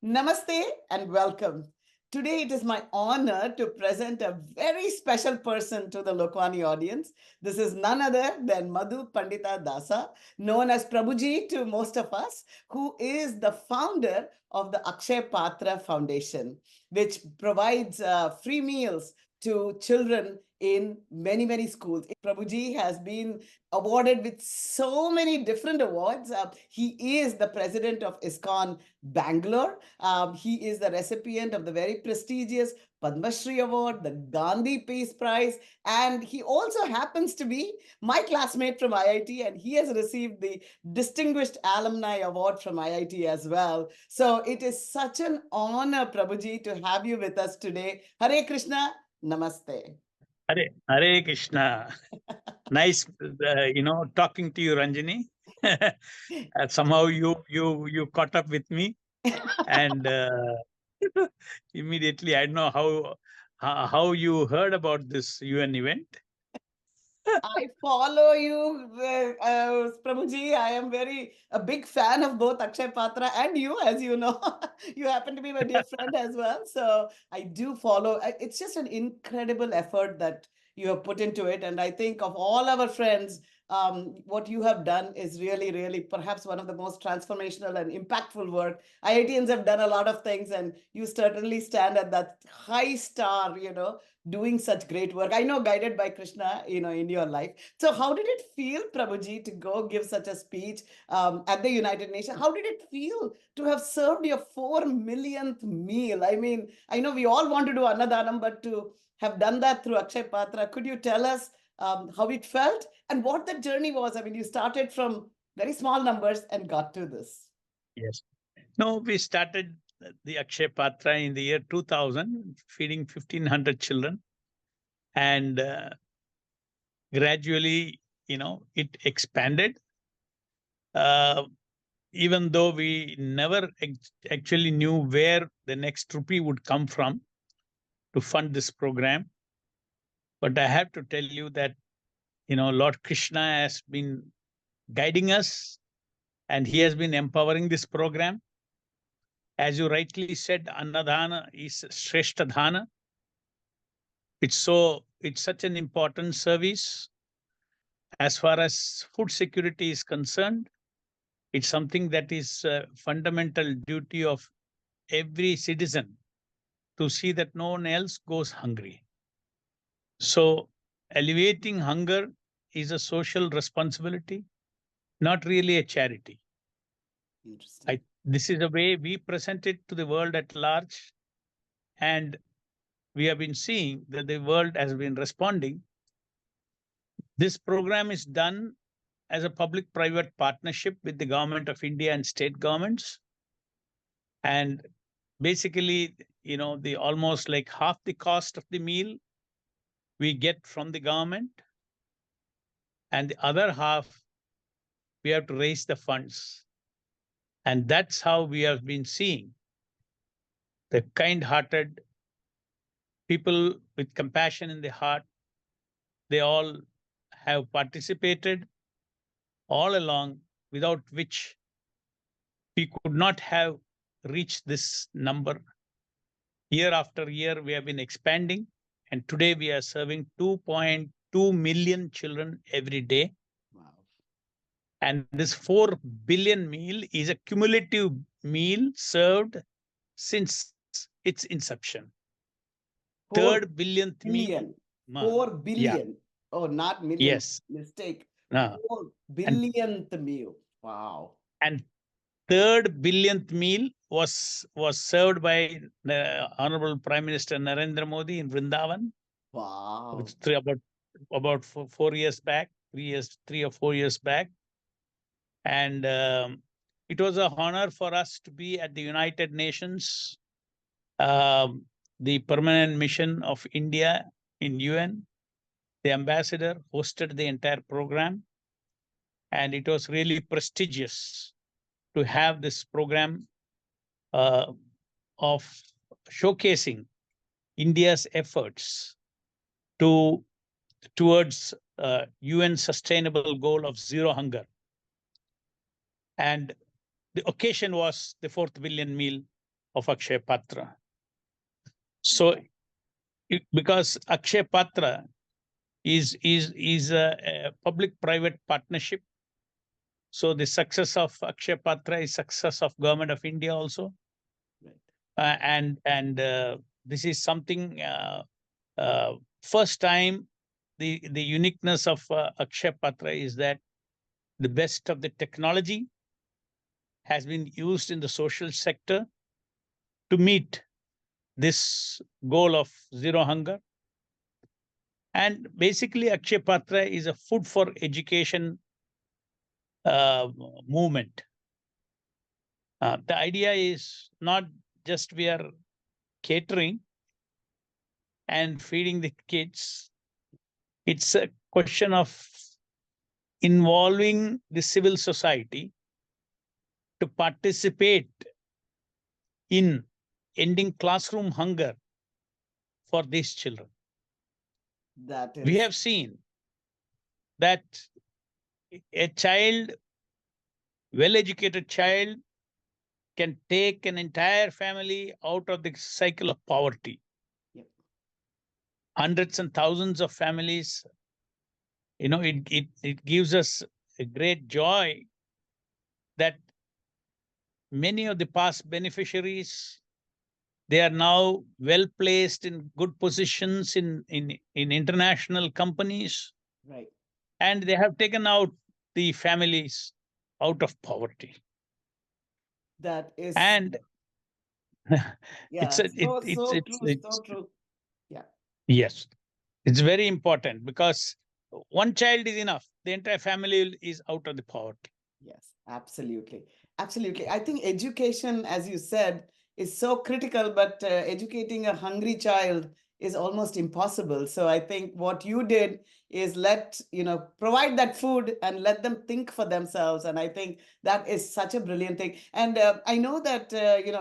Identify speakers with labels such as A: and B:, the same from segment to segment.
A: Namaste and welcome. Today it is my honor to present a very special person to the Lokvani audience. This is none other than Madhu Pandita Dasa, known as Prabhuji to most of us, who is the founder of the Akshay Patra Foundation, which provides free meals to children in many, many schools. Prabhuji has been awarded with so many different awards. He is the president of ISKCON Bangalore. He is the recipient of the very prestigious Padma Shri Award, the Gandhi Peace Prize, and he also happens to be my classmate from IIT, and he has received the Distinguished Alumni Award from IIT as well. So it is such an honor, Prabhuji, to have you with us today. Hare Krishna, Namaste.
B: Hare Krishna. Nice, talking to you, Ranjani. Somehow you caught up with me, and immediately I don't know how you heard about this UN event.
A: I follow you, Prabhuji. I am a big fan of both Akshay Patra and you, as you know. You happen to be my dear friend as well. So I do follow. It's just an incredible effort that you have put into it. And I think of all our friends, what you have done is really, really perhaps one of the most transformational and impactful work. IITians have done a lot of things, and you certainly stand at that high star, doing such great work. I know, guided by Krishna, in your life. So how did it feel, Prabhuji, to go give such a speech at the United Nations? How did it feel to have served your 4 millionth meal? I mean, I know we all want to do Annadhanam, but to have done that through Akshay Patra, could you tell us how it felt and what the journey was? I mean, you started from very small numbers and got to this.
B: Yes. No, we started the Akshay Patra in the year 2000, feeding 1,500 children. And gradually, it expanded. Even though we never actually knew where the next rupee would come from to fund this program. But I have to tell you that, Lord Krishna has been guiding us, and he has been empowering this program. As you rightly said, Annadhana is Shrestha Dhana. It's such an important service. As far as food security is concerned, it's something that is a fundamental duty of every citizen to see that no one else goes hungry. So alleviating hunger is a social responsibility, not really a charity.
A: Interesting.
B: This is the way we present it to the world at large, and we have been seeing that the world has been responding. This program is done as a public-private partnership with the government of India and state governments. And basically, the almost like half the cost of the meal we get from the government, and the other half we have to raise the funds. And that's how we have been seeing the kind-hearted people with compassion in the heart. They all have participated all along, without which we could not have reached this number. Year after year, we have been expanding, and today we are serving 2.2 million children every day.
A: Wow.
B: And this 4 billion meal is a cumulative meal served since its inception. 3rd billionth meal.
A: 4 billion.
B: Yeah.
A: Oh, not million.
B: Yes.
A: Mistake.
B: No.
A: 4 billionth meal. Wow.
B: And 3rd billionth meal was served by the Honorable Prime Minister Narendra Modi in Vrindavan.
A: Wow.
B: It's about 4 years back, 3 or 4 years back. And it was an honor for us to be at the United Nations, the permanent mission of India in UN. The ambassador hosted the entire program, and it was really prestigious to have this program of showcasing India's efforts towards UN sustainable goal of zero hunger. And the occasion was the 4th billion meal of Akshay Patra. So, because Akshay Patra is a public-private partnership. So the success of Akshay Patra is success of Government of India also.
A: Right.
B: And this is something first time the uniqueness of Akshay Patra is that the best of the technology has been used in the social sector to meet this goal of zero hunger. And basically, Akshay Patra is a food for education movement. The idea is not just we are catering and feeding the kids. It's a question of involving the civil society to participate in ending classroom hunger for these children.
A: That
B: We
A: is,
B: have seen that a child, well-educated child, can take an entire family out of the cycle of poverty.
A: Yep.
B: Hundreds and thousands of families, it gives us a great joy that many of the past beneficiaries, they are now well placed in good positions in international companies,
A: right.
B: and they have taken out the families out of poverty.
A: That is,
B: And it's
A: yeah,
B: a it,
A: so true,
B: it's
A: so true. Yeah.
B: yes, it's very important because one child is enough, the entire family is out of the poverty.
A: Yes, absolutely. Absolutely. I think education, as you said, is so critical, but educating a hungry child is almost impossible. So I think what you did is provide that food and let them think for themselves. And I think that is such a brilliant thing. And I know that,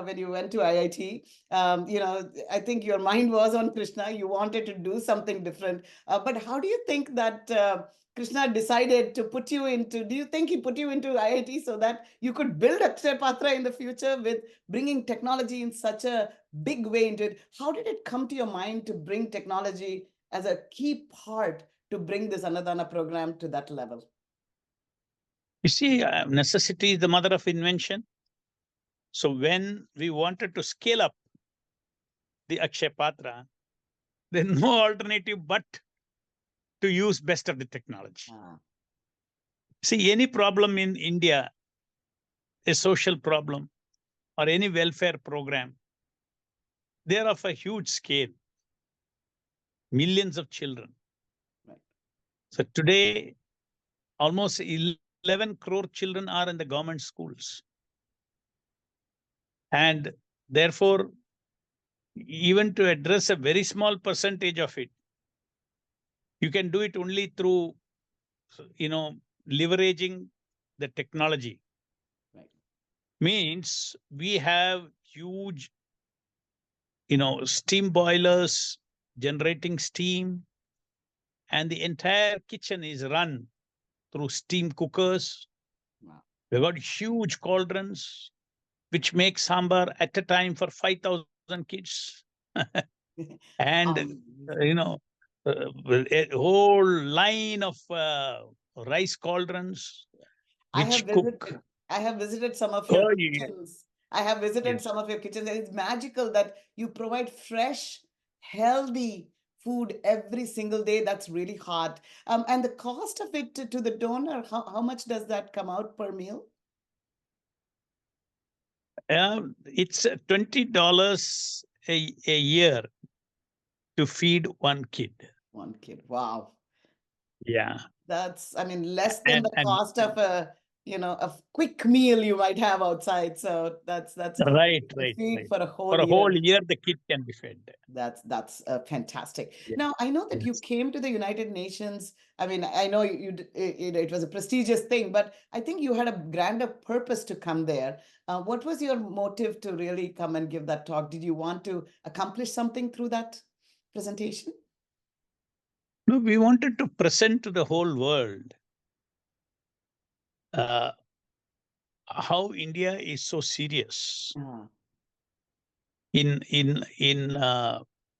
A: when you went to IIT, I think your mind was on Krishna. You wanted to do something different. But how do you think that? Krishna decided to put you into, do you think he put you into IIT so that you could build Akshay Patra in the future with bringing technology in such a big way into it? How did it come to your mind to bring technology as a key part to bring this Annadana program to that level?
B: You see, necessity is the mother of invention. So when we wanted to scale up the Akshay Patra, there's no alternative but to use best of the technology.
A: Ah,
B: See, any problem in India, a social problem or any welfare program, they're of a huge scale, millions of children.
A: right.
B: So today, almost 11 crore children are in the government schools. And therefore, even to address a very small percentage of it, you can do it only through, leveraging the technology.
A: Right.
B: Means we have huge, steam boilers generating steam, and the entire kitchen is run through steam cookers.
A: Wow.
B: We've got huge cauldrons which make sambar at a time for 5,000 kids. And,
A: Amazing.
B: a whole line of rice cauldrons
A: I
B: which
A: have
B: cook.
A: visited. I have visited some of your
B: Oh,
A: kitchens. I have visited
B: yes.
A: some of your kitchens, and it's magical that you provide fresh, healthy food every single day. That's really hard. And the cost of it to the donor, how much does that come out per meal?
B: It's $20 a year to feed one kid.
A: One kid. Wow.
B: Yeah.
A: That's, I mean, less than
B: And
A: the cost of a quick meal you might have outside. So that's
B: right,
A: a
B: right,
A: feed
B: right.
A: for a
B: For
A: whole
B: a whole
A: year.
B: year, the kid can be fed.
A: That's fantastic.
B: Yeah.
A: Now, I know that you
B: Yes.
A: came to the United Nations. I mean, I know it was a prestigious thing, but I think you had a grander purpose to come there. What was your motive to really come and give that talk? Did you want to accomplish something through that presentation?
B: No, we wanted to present to the whole world uh, how India is so serious
A: Ah,
B: in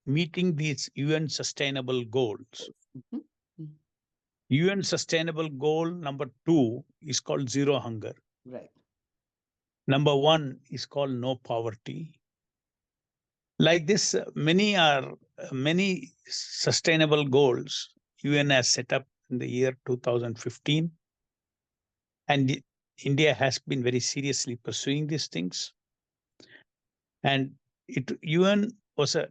B: meeting these UN sustainable goals.
A: Mhm. Mhm.
B: UN sustainable goal number 2 is called zero hunger.
A: Right.
B: Number 1 is called no poverty. Like this, many sustainable goals UN has set up in the year 2015, and India has been very seriously pursuing these things. And UN was a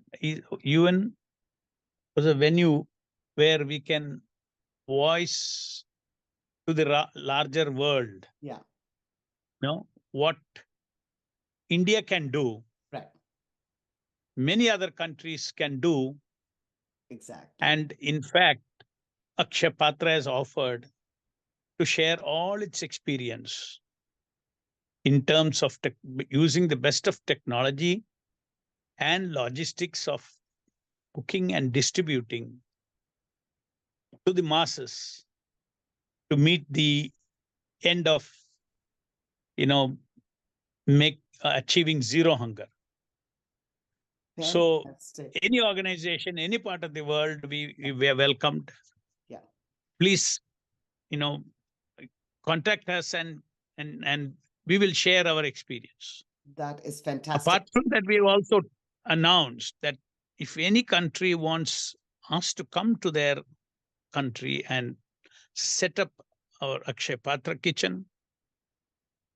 B: venue where we can voice to the larger world,
A: Yeah.
B: what India can do,
A: Right.
B: many other countries can do.
A: Exactly.
B: And in fact, Akshaya Patra has offered to share all its experience in terms of using the best of technology and logistics of cooking and distributing to the masses to meet the end of, achieving zero hunger. So
A: Fantastic.
B: any organization, any part of the world, we are welcomed.
A: Yeah.
B: Please, you know, contact us, and we will share our experience.
A: That is fantastic.
B: Apart from that, we have also announced that if any country wants us to come to their country and set up our Akshaya Patra kitchen,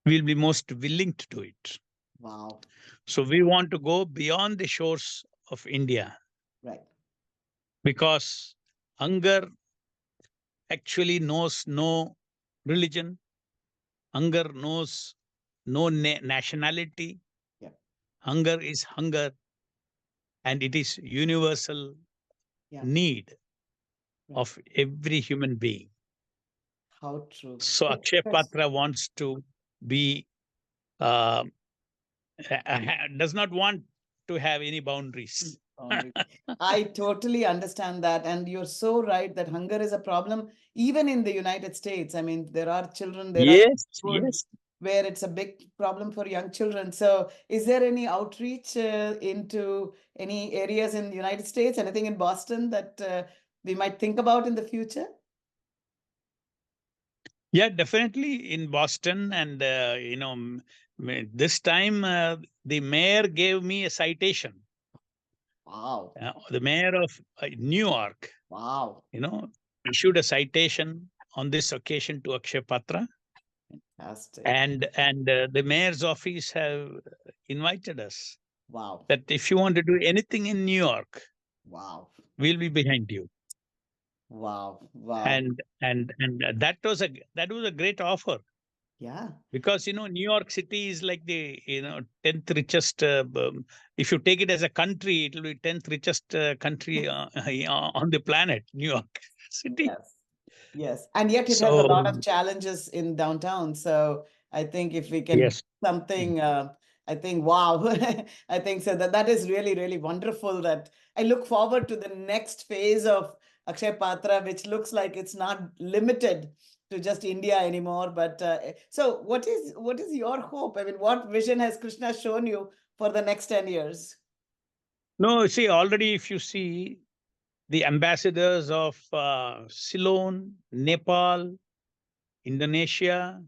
B: we'll be most willing to do it.
A: Wow.
B: So we want to go beyond the shores of India,
A: Right.
B: because hunger actually knows no religion, hunger knows no nationality.
A: Yeah.
B: Hunger is hunger, and it is universal
A: Yeah.
B: need
A: Right.
B: of every human being.
A: How true.
B: So Akshaya Patra wants to be, uh, does not want to have any boundaries.
A: Boundary. I totally understand that. And you're so right that hunger is a problem even in the United States. I mean, there are children, there are
B: Yes,
A: neighborhoods
B: yes.
A: where it's a big problem for young children. So, is there any outreach into any areas in the United States, anything in Boston that we might think about in the future?
B: Yeah, definitely in Boston. And, this time the mayor gave me a citation.
A: Wow.
B: The mayor of New York,
A: Wow.
B: issued a citation on this occasion to Akshaya Patra.
A: Fantastic.
B: And the mayor's office have invited us
A: Wow.
B: that if you want to do anything in New York,
A: Wow.
B: we'll be behind you.
A: Wow. Wow.
B: And that was a great offer,
A: Yeah.
B: because New York City is like the 10th richest. If you take it as a country, it will be 10th richest country on the planet, New York City.
A: Yes. Yes. And yet it has a
B: So
A: lot of challenges in downtown. So I think if we can do
B: yes.
A: something, I think, wow, I think so that is really, really wonderful that I look forward to the next phase of Akshay Patra, which looks like it's not limited to just India anymore. But so what is your hope? I mean, what vision has Krishna shown you for the next 10 years?
B: No, see, already if you see the ambassadors of Ceylon, Nepal, Indonesia,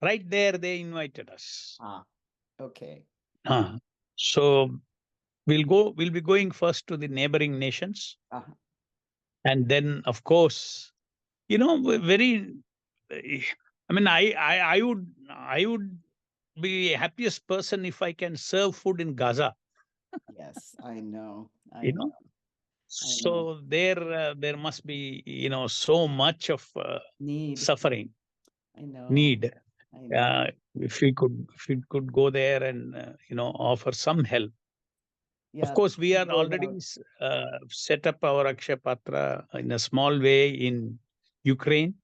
B: right there, they invited us.
A: Ah, okay.
B: So we'll be going first to the neighboring nations.
A: Uh-huh.
B: And then, of course, very, I mean, I would be happiest person if I can serve food in Gaza,
A: Yes, I know. I
B: you
A: know.
B: know.
A: I know.
B: So there must be, so much of
A: Need.
B: suffering,
A: I know.
B: need.
A: I know.
B: If we could go there and, offer some help. Of
A: Yeah,
B: course, we are
A: goes
B: already
A: out.
B: set up our Akshaya Patra in a small way in Ukraine,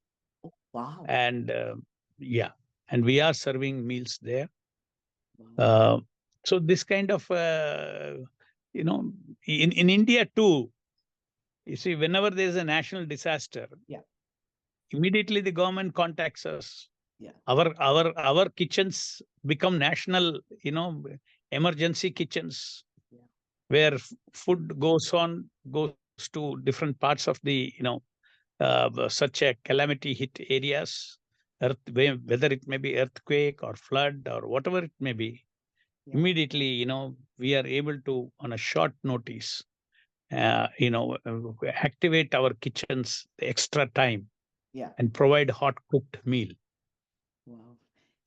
A: Wow.
B: and yeah, and we are serving meals there.
A: Wow.
B: Uh, so this kind of, you know, in India too, you see, whenever there is a national disaster,
A: Yeah.
B: immediately the government contacts us.
A: Yeah.
B: Our kitchens become national, emergency kitchens,
A: Yeah.
B: where food goes to different parts of the, such a calamity hit areas, whether it may be earthquake or flood or whatever it may be.
A: Yeah.
B: Immediately, we are able to, on a short notice, activate our kitchens the extra time
A: Yeah.
B: and provide hot cooked meal.
A: Wow.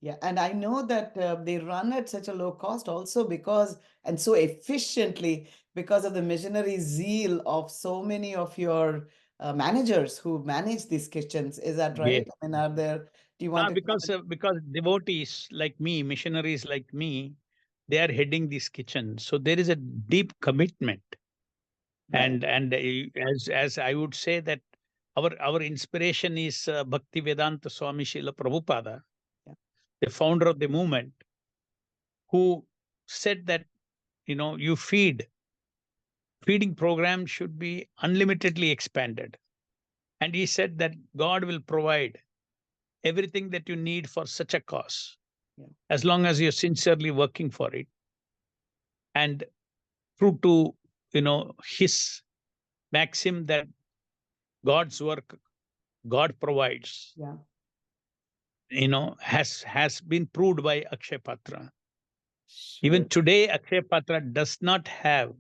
A: Yeah, and I know that they run at such a low cost also because, and so efficiently, because of the missionary zeal of so many of your managers who manage these kitchens. Is that
B: Yes.
A: right? I mean, are there, do you want to comment?
B: Because devotees like me, missionaries like me, they are heading this kitchen. So there is a deep commitment.
A: Right.
B: As I would say that our inspiration is Bhakti Vedanta Swami Srila Prabhupada,
A: Yeah.
B: the founder of the movement, who said that, you feeding program should be unlimitedly expanded. And he said that God will provide everything that you need for such a cause,
A: Yeah.
B: as long as you're sincerely working for it and true to, his maxim that God's work God provides,
A: Yeah.
B: has been proved by Akshay Patra.
A: Sure.
B: Even today, Akshay Patra does not have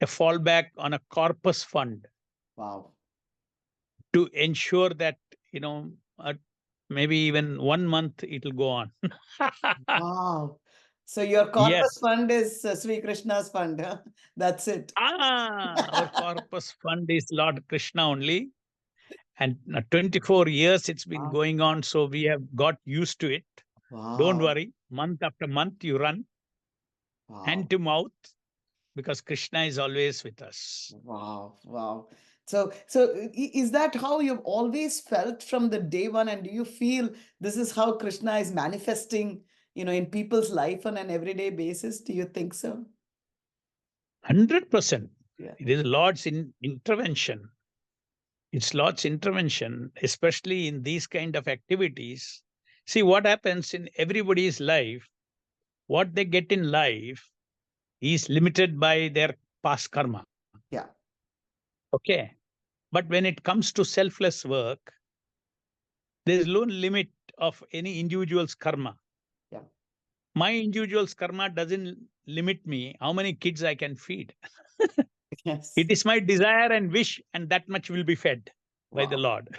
B: a fallback on a corpus fund
A: Wow.
B: to ensure that, you know, uh, maybe even 1 month it will go on.
A: Wow. So your corpus
B: Yes.
A: fund is Sri Krishna's fund, huh? That's it.
B: Our corpus fund is Lord Krishna only. And 24 years it's been
A: Wow.
B: going on. So we have got used to it. Don't
A: Wow.
B: worry. Month after month, you run
A: Wow.
B: hand to mouth because Krishna is always with us.
A: Wow, wow. So is that how you've always felt from the day one? And do you feel this is how Krishna is manifesting, in people's life on an everyday basis? Do you think so?
B: 100%.
A: Yeah.
B: It is Lord's intervention. It's Lord's intervention, especially in these kind of activities. See what happens in everybody's life, what they get in life is limited by their past karma.
A: Yeah.
B: Okay. But when it comes to selfless work, there is no limit of any individual's karma.
A: Yeah.
B: My individual's karma doesn't limit me how many kids I can feed.
A: Yes.
B: It is my desire and wish, and that much will be fed by the
A: Wow.
B: Lord.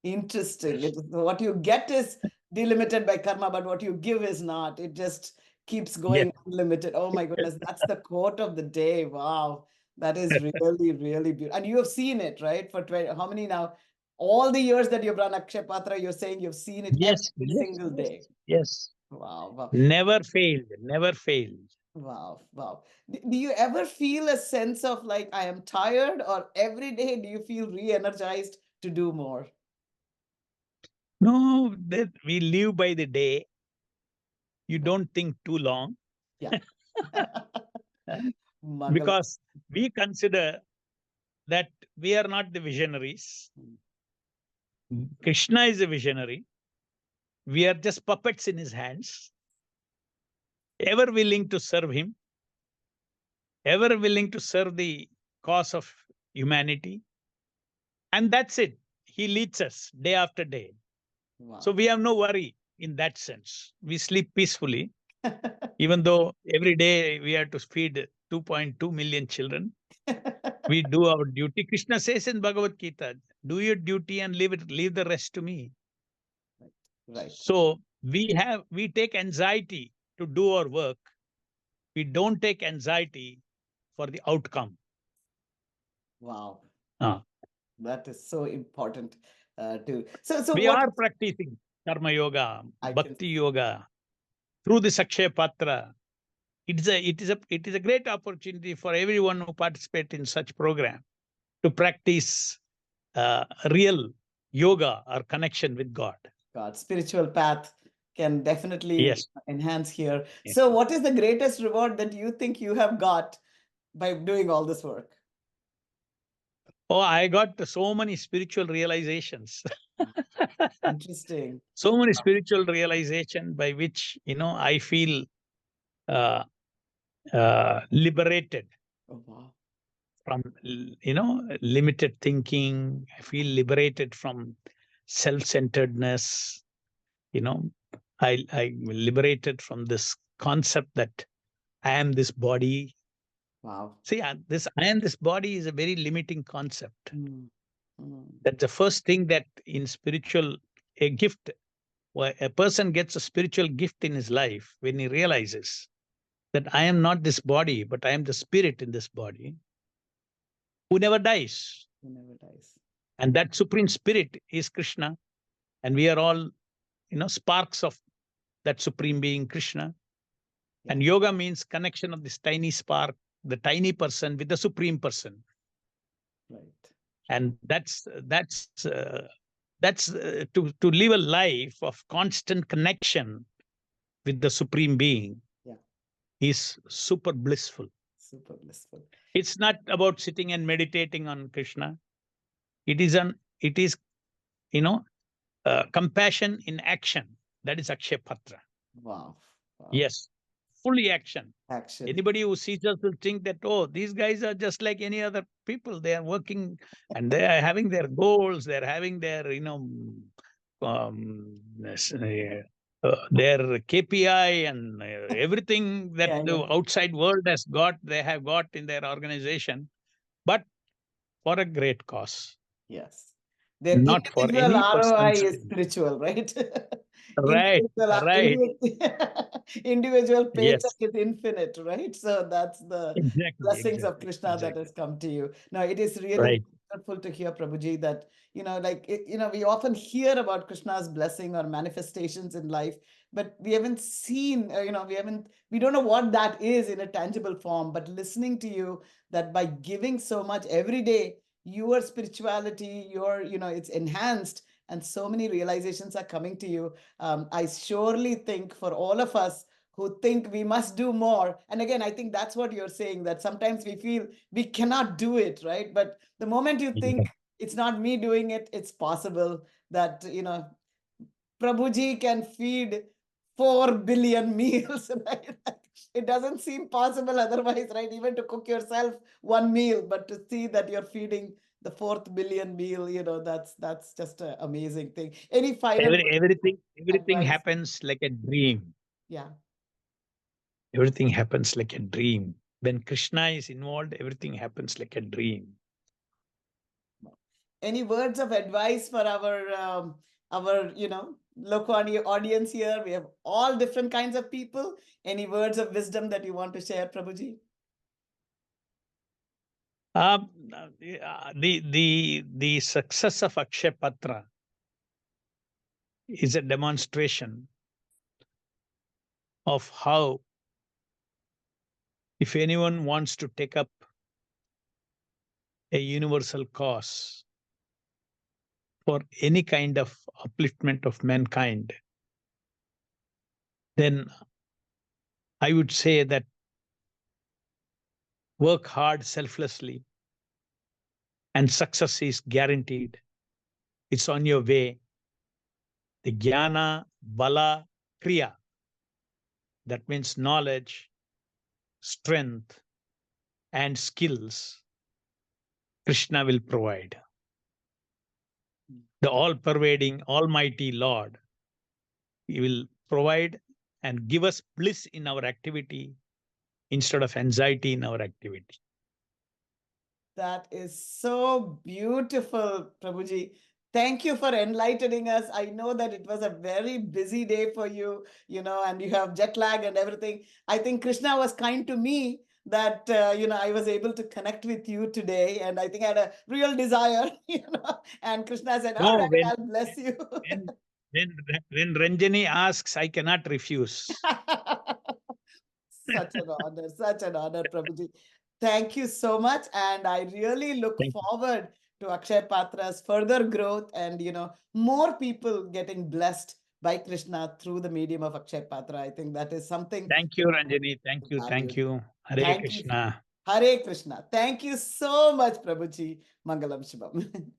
A: Interesting. What you get is delimited by karma, but what you give is not. It just keeps
B: Yes.
A: going unlimited. Oh my goodness, that's the quote of the day. Wow. That is really, really beautiful. And you have seen it, right? For 20, how many now? All the years that you've run Akshay Patra, you're saying you've seen it
B: Yes,
A: every
B: yes,
A: single
B: yes,
A: day.
B: yes.
A: Wow, wow,
B: Never failed, never failed.
A: wow, wow. Do you ever feel a sense of like, I am tired, or every day do you feel re-energized to do more?
B: No, that we live by the day. You
A: Wow.
B: don't think too long
A: Yeah. Mangala.
B: because we consider that we are not the visionaries. Krishna is a visionary. We are just puppets in his hands, ever willing to serve him, ever willing to serve the cause of humanity. And that's it. He leads us day after day. So
A: Wow.
B: we have no worry in that sense. We sleep peacefully, even though every day we have to feed 2.2 million children. We do our duty. Krishna says in Bhagavad Gita, do your duty and leave the rest to me.
A: Right. Right.
B: So we take anxiety to do our work. We don't take anxiety for the outcome.
A: Wow.
B: Ah.
A: That is so important too. So
B: We
A: what
B: are practicing karma yoga,
A: I can,
B: bhakti yoga through the Akshaya Patra. It is a great opportunity for everyone who participate in such program to practice real yoga or connection with God.
A: God, spiritual path can definitely
B: Yes.
A: enhance here.
B: Yeah.
A: So what is the greatest reward that you think you have got by doing all this work?
B: Oh, I got so many spiritual realizations.
A: Interesting.
B: So many spiritual realization by which, I feel uh, liberated
A: Oh, wow.
B: from, limited thinking. I feel liberated from self-centeredness. You know, I liberated from this concept that I am this body.
A: Wow.
B: See, this I am this body is a very limiting concept.
A: Mm, mm.
B: That's the first thing that in spiritual, a gift, where a person gets a spiritual gift in his life when he realizes that I am not this body, but I am the spirit in this body who never dies.
A: He never dies.
B: And that supreme spirit is Krishna. And we are all, sparks of that supreme being, Krishna.
A: Yeah.
B: And yoga means connection of this tiny spark, the tiny person with the supreme person.
A: Right.
B: And that's to live a life of constant connection with the supreme being
A: Yeah.
B: is super blissful.
A: Super blissful.
B: It's not about sitting and meditating on Krishna. It is you know compassion in action. That is Akshay Patra.
A: Wow. Wow.
B: Yes, fully action.
A: Action.
B: Anybody who sees us will think that, oh, these guys are just like any other people. They are working and they are having their goals. They're having their, their KPI and everything that
A: Yeah, yeah.
B: the outside world has got, they have got in their organization, but for a great cause,
A: Yes. Their
B: not for
A: individual
B: any
A: ROI
B: person's
A: is
B: gain.
A: spiritual, right?
B: Right, right.
A: Individual paycheck
B: Yes,
A: is infinite, right? So that's the
B: exactly,
A: blessings of
B: exactly,
A: Krishna that
B: exactly.
A: has come to you. Now, it is really
B: Right.
A: wonderful to hear, Prabhuji, that, we often hear about Krishna's blessing or manifestations in life, but we haven't seen, we don't know what that is in a tangible form. But listening to you, that by giving so much every day, your spirituality, it's enhanced, and so many realizations are coming to you. I surely think for all of us who think we must do more, and again, I think that's what you're saying, that sometimes we feel we cannot do it, right? But the moment you think it's not me doing it, it's possible that, Prabhuji can feed 4 billion meals, right? It doesn't seem possible otherwise, right? Even to cook yourself one meal, but to see that you're feeding the 4th billion meal, that's just an amazing thing. Any final
B: Everything
A: advice?
B: happens like a dream.
A: Yeah.
B: Everything happens like a dream. When Krishna is involved, everything happens like a dream.
A: Any words of advice for our Lokvani audience here? We have all different kinds of people. Any words of wisdom that you want to share, Prabhuji?
B: The success of Akshay Patra is a demonstration of how, if anyone wants to take up a universal cause for any kind of upliftment of mankind, then I would say that work hard selflessly and success is guaranteed. It's on your way. The jnana, bala, kriya, that means knowledge, strength, and skills, Krishna will provide. The all pervading, almighty Lord, He will provide and give us bliss in our activity instead of anxiety in our activity.
A: That is so beautiful, Prabhuji. Thank you for enlightening us. I know that it was a very busy day for you, and you have jet lag and everything. I think Krishna was kind to me that, I was able to connect with you today. And I think I had a real desire, and Krishna said, all
B: No,
A: right, I'll bless you.
B: when, when, when Ranjani asks, I cannot refuse.
A: Such an honor, Prabhuji. Thank you so much. And I really look
B: Thank you.
A: forward to Akshay Patra's further growth and, more people getting blessed by Krishna through the medium of Akshay Patra. I think that is something
B: Thank you, Ranjani.
A: to
B: Thank you.
A: value.
B: Thank you. Hare
A: Thank you.
B: Krishna.
A: Hare Krishna. Thank you so much, Prabhuji. Mangalam Shubham.